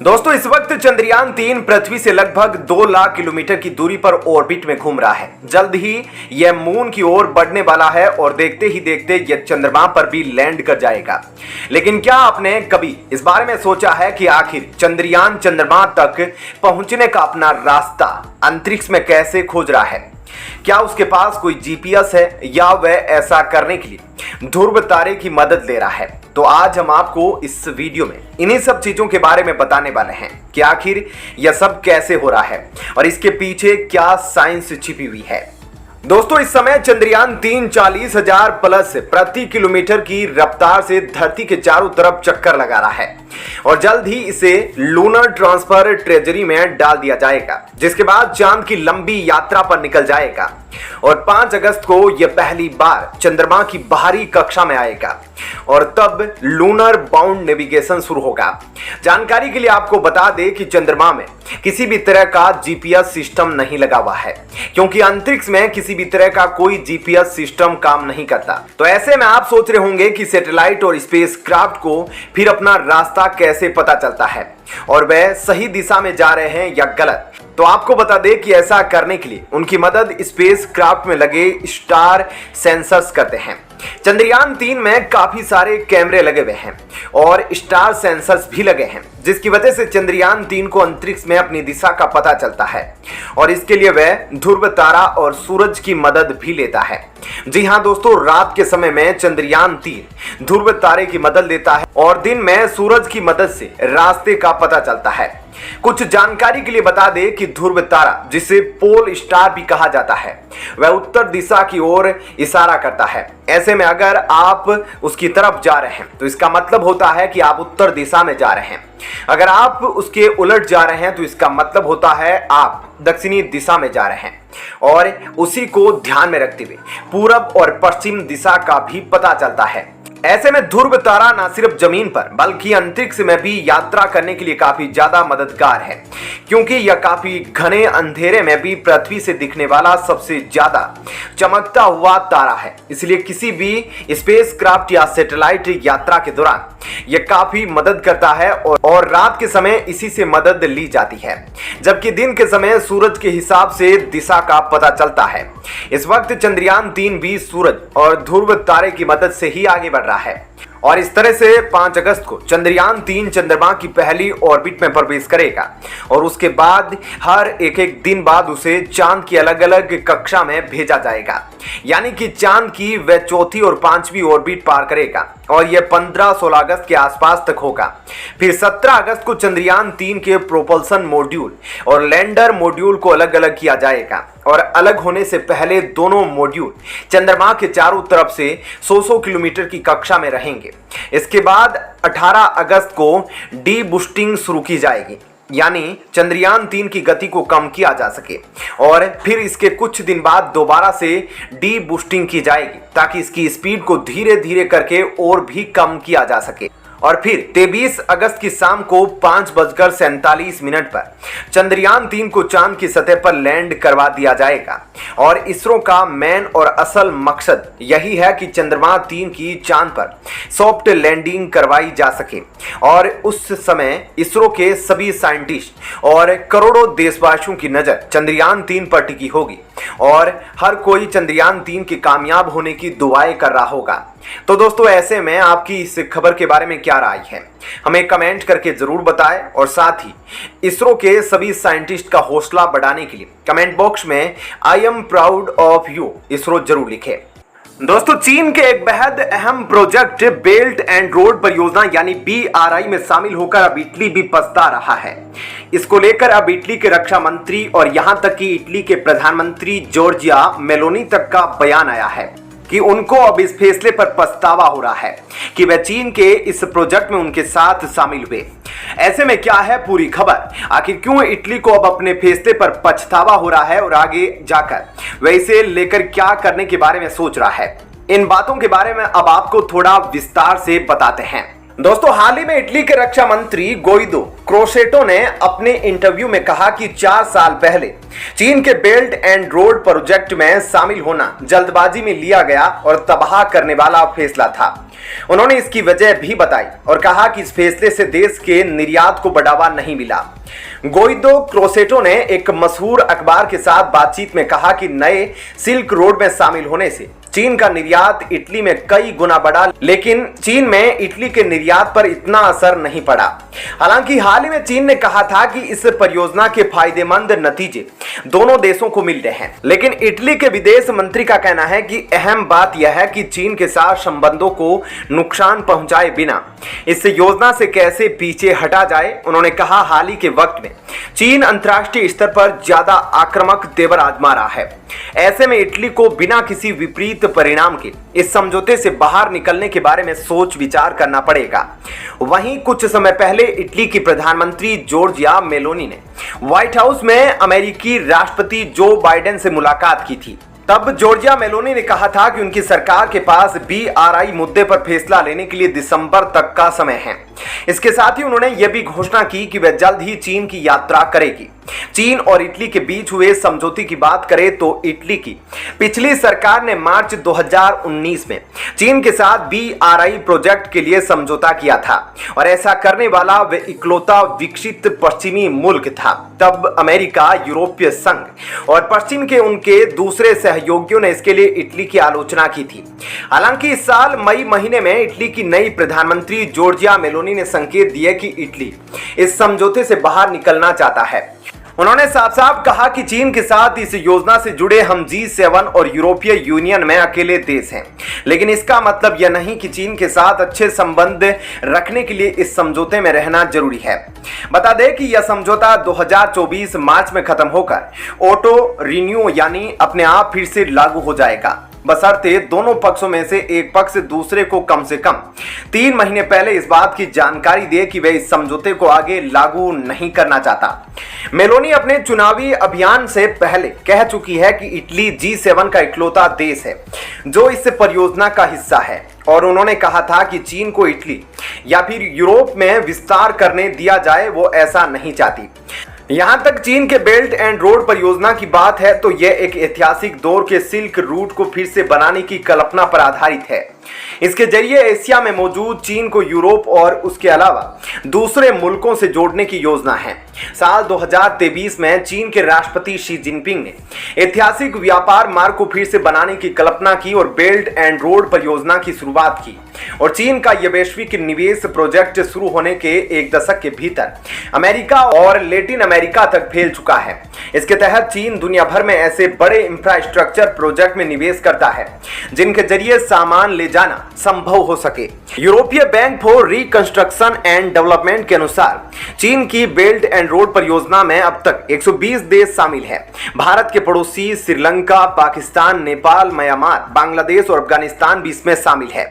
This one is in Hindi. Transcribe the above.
दोस्तों इस वक्त चंद्रयान 3 पृथ्वी से लगभग 2 लाख किलोमीटर की दूरी पर ऑर्बिट में घूम रहा है। जल्द ही यह मून की ओर बढ़ने वाला है और देखते ही देखते यह चंद्रमा पर भी लैंड कर जाएगा। लेकिन क्या आपने कभी इस बारे में सोचा है कि आखिर चंद्रयान चंद्रमा तक पहुंचने का अपना रास्ता अंतरिक्ष में कैसे खोज रहा है? क्या उसके पास कोई जीपीएस है या वह ऐसा करने के लिए ध्रुव तारे की मदद ले रहा है? तो आज हम आपको इस वीडियो में इन्हीं सब चीजों के बारे में बताने वाले हैं कि आखिर यह सब कैसे हो रहा है और इसके पीछे क्या साइंस छिपी हुई है। दोस्तों इस समय चंद्रयान 3 40,000 प्लस प्रति किलोमीटर की रफ्तार से धरती के चारों तरफ चक्कर लगा रहा है और जल्द ही इसे लूनर ट्रांसफर ट्रेजरी में डाल दिया जाएगा, जिसके बाद चांद की लंबी यात्रा पर निकल जाएगा और 5 अगस्त को यह पहली बार चंद्रमा की बाहरी कक्षा में आएगा और तब लूनर बाउंड नेविगेशन शुरू होगा। जानकारी के लिए आपको बता दें कि चंद्रमा में किसी भी तरह का जीपीएस सिस्टम नहीं लगा हुआ है, क्योंकि अंतरिक्ष में किसी भी तरह का कोई जीपीएस सिस्टम काम नहीं करता। तो ऐसे में आप सोच रहे होंगे कि सैटेलाइट और स्पेसक्राफ्ट को फिर अपना रास्ता कैसे पता चलता है और वह सही दिशा में जा रहे हैं या गलत। तो आपको बता दें कि ऐसा करने के लिए उनकी मदद स्पेसक्राफ्ट में लगे स्टार सेंसर्स करते हैं। चंद्रयान 3 में काफी सारे कैमरे लगे हुए हैं और स्टार सेंसर्स भी लगे हैं, जिसकी वजह से चंद्रयान 3 को अंतरिक्ष में अपनी दिशा का पता चलता है और इसके लिए वह ध्रुव तारा और सूरज की मदद भी लेता है। जी हां दोस्तों, रात के समय में चंद्रयान 3 ध्रुव तारे की मदद लेता है और दिन में सूरज की मदद से रास्ते का पता चलता है। कुछ जानकारी के लिए बता दें कि ध्रुव तारा, जिसे पोल स्टार भी कहा जाता है, वह उत्तर दिशा की ओर इशारा करता है। ऐसे में अगर आप उसकी तरफ जा रहे हैं तो इसका मतलब होता है कि आप उत्तर दिशा में जा रहे हैं। अगर आप उसके उलट जा रहे हैं तो इसका मतलब होता है आप दक्षिणी दिशा में जा रहे हैं। और उसी को ध्यान में रखते हुए पूरब और पश्चिम दिशा का भी पता चलता है। ऐसे में ध्रुव तारा न सिर्फ जमीन पर बल्कि अंतरिक्ष में भी यात्रा करने के लिए काफी ज्यादा मददगार है, क्योंकि यह काफी घने अंधेरे में भी पृथ्वी से दिखने वाला सबसे ज्यादा चमकता हुआ तारा है। इसलिए किसी भी स्पेसक्राफ्ट या सैटेलाइट यात्रा के दौरान यह काफी मदद करता है और रात के समय इसी से मदद ली जाती है, जबकि दिन के समय सूरज के हिसाब से दिशा का पता चलता है। इस वक्त चंद्रयान 3 भी सूरज और ध्रुव तारे की मदद से ही आगे बढ़ रहा है और इस तरह से 5 अगस्त को चंद्रयान 3 चंद्रमा की पहली ऑर्बिट में प्रवेश करेगा और उसके बाद हर एक दिन बाद उसे चांद की अलग अलग कक्षा में भेजा जाएगा, यानी कि चांद की वह चौथी और 5वीं ऑर्बिट पार करेगा और यह 15-16 अगस्त के आसपास तक होगा। फिर 17 अगस्त को चंद्रयान 3 के प्रोपल्सन मॉड्यूल और लैंडर मॉड्यूल को अलग अलग किया जाएगा और अलग होने से पहले दोनों मॉड्यूल चंद्रमा के चारों तरफ से 100 किलोमीटर की कक्षा में रहेंगे। इसके बाद 18 अगस्त को डी बूस्टिंग शुरू की जाएगी, यानी चंद्रयान 3 की गति को कम किया जा सके और फिर इसके कुछ दिन बाद दोबारा से डी बूस्टिंग की जाएगी ताकि इसकी स्पीड को धीरे धीरे करके और भी कम किया जा सके। और फिर 23 अगस्त की शाम को 5:47 पर चंद्रयान 3 को चांद की सतह पर लैंड करवा दिया जाएगा और इसरो का मेन और असल मकसद यही है कि चंद्रमा 3 की चांद पर सॉफ्ट लैंडिंग करवाई जा सके और उस समय इसरो के सभी साइंटिस्ट और करोड़ों देशवासियों की नजर चंद्रयान 3 पर टिकी होगी और हर कोई चंद्रयान 3 के कामयाब होने की दुआएं कर रहा होगा। तो दोस्तों ऐसे में आपकी इस खबर के बारे में क्या राय है, हमें कमेंट करके जरूर बताएं और साथ ही इसरो के सभी साइंटिस्ट का हौसला बढ़ाने के लिए कमेंट बॉक्स में I am proud of you ISRO जरूर लिखें। दोस्तों चीन के एक बेहद अहम प्रोजेक्ट बेल्ट एंड रोड परियोजना यानी BRI में शामिल होकर अब इटली भी पछता रहा है। इसको लेकर अब इटली के रक्षा मंत्री और यहां तक कि इटली के प्रधानमंत्री जॉर्जिया मेलोनी तक का बयान आया है कि उनको अब इस फैसले पर पछतावा हो रहा है कि वह चीन के इस प्रोजेक्ट में उनके साथ शामिल हुए। ऐसे में क्या है पूरी खबर, आखिर क्यों इटली को अब अपने फैसले पर पछतावा हो रहा है और आगे जाकर वह इसे लेकर क्या करने के बारे में सोच रहा है, इन बातों के बारे में अब आपको थोड़ा विस्तार से बताते हैं। दोस्तों हाल ही में इटली के रक्षा मंत्री गोइदो क्रोसेटो ने अपने इंटरव्यू में कहा कि 4 साल पहले चीन के बेल्ट एंड रोड प्रोजेक्ट में शामिल होना जल्दबाजी में लिया गया और तबाह करने वाला फैसला था। उन्होंने इसकी वजह भी बताई और कहा कि इस फैसले से देश के निर्यात को बढ़ावा नहीं मिला। गोइदो क्रोसेटो ने एक मशहूर अखबार के साथ बातचीत में कहा कि नए सिल्क रोड में शामिल होने से चीन का निर्यात इटली में कई गुना बढ़ा, लेकिन चीन में इटली के निर्यात पर इतना असर नहीं पड़ा। हालांकि हाल ही में चीन ने कहा था कि इस परियोजना के फायदेमंद नतीजे दोनों देशों को मिल रहे हैं, लेकिन इटली के विदेश मंत्री का कहना है कि अहम बात यह है कि चीन के साथ संबंधों को नुकसान पहुंचाए बिना इस योजना से कैसे पीछे हटा जाए। उन्होंने कहा, हाल ही के वक्त में चीन अंतर्राष्ट्रीय स्तर पर ज्यादा आक्रामक तेवर आजमा रहा है। ऐसे में इटली को बिना किसी विपरीत परिणाम के इस समझौते से बाहर निकलने के बारे में सोच विचार करना पड़ेगा। वहीं कुछ समय पहले इटली की प्रधानमंत्री जॉर्जिया मेलोनी ने व्हाइट हाउस में अमेरिकी राष्ट्रपति जो बाइडेन से मुलाकात की थी। तब जॉर्जिया मेलोनी ने कहा था कि उनकी सरकार के पास BRI मुद्दे पर फैसला लेने के लिए दिसंबर तक का समय है। इसके साथ ही उन्होंने यह भी घोषणा की कि वह जल्द ही चीन की यात्रा करेगी। चीन और इटली के बीच हुए समझौते की बात करें तो इटली की पिछली सरकार ने मार्च 2019 में चीन के साथ BRI प्रोजेक्ट के लिए समझौता किया था और ऐसा करने वाला वे इकलौता विकसित पश्चिमी मुल्क था। तब अमेरिका, यूरोपीय संघ और पश्चिम के उनके दूसरे सहयोगियों ने इसके लिए इटली की आलोचना की थी। हालांकि इस साल मई महीने में इटली की नई प्रधानमंत्री जॉर्जिया मेलोनी ने संकेत दिए कि इटली इस समझौते से बाहर निकलना चाहता है। उन्होंने साफ साफ कहा कि चीन के साथ इस योजना से जुड़े हम G7 और यूरोपीय यूनियन में अकेले देश हैं, लेकिन इसका मतलब यह नहीं कि चीन के साथ अच्छे संबंध रखने के लिए इस समझौते में रहना जरूरी है। बता दें कि यह समझौता 2024 मार्च में खत्म होकर ऑटो रिन्यू यानी अपने आप फिर से लागू हो जाएगा, बशर्ते दोनों पक्षों में से एक पक्ष दूसरे को कम से कम 3 महीने पहले इस बात की जानकारी दे कि वह इस समझौते को आगे लागू नहीं करना चाहता। मेलोनी अपने चुनावी अभियान से पहले कह चुकी है कि इटली G7 का इकलौता देश है जो इस परियोजना का हिस्सा है और उन्होंने कहा था कि चीन को इटली या फिर यूरोप में विस्तार करने दिया जाए, वो ऐसा नहीं चाहती। यहां तक चीन के बेल्ट एंड रोड परियोजना की बात है तो यह एक ऐतिहासिक दौर के सिल्क रूट को फिर से बनाने की कल्पना पर आधारित है। इसके जरिए एशिया में मौजूद चीन को यूरोप और उसके अलावा दूसरे मुल्कों से जोड़ने की योजना है। साल 2023 में चीन के राष्ट्रपति शी जिनपिंग ने ऐतिहासिक व्यापार मार्ग को फिर से बनाने की कल्पना की और बेल्ट एंड रोड परियोजना की शुरुआत की और चीन का यह वैश्विक निवेश प्रोजेक्ट शुरू होने के 1 दशक के भीतर अमेरिका और लैटिन अमेरिका तक फैल चुका है। इसके तहत चीन दुनिया भर में ऐसे बड़े इंफ्रास्ट्रक्चर प्रोजेक्ट में निवेश करता है जिनके जरिए सामान ले जाना संभव हो सके। यूरोपीय bank for reconstruction and development के अनुसार चीन की बेल्ट एंड रोड परियोजना में अब तक 120 देश शामिल है। भारत के पड़ोसी श्रीलंका, पाकिस्तान, नेपाल, म्यांमार, बांग्लादेश और अफगानिस्तान भी इसमें शामिल है।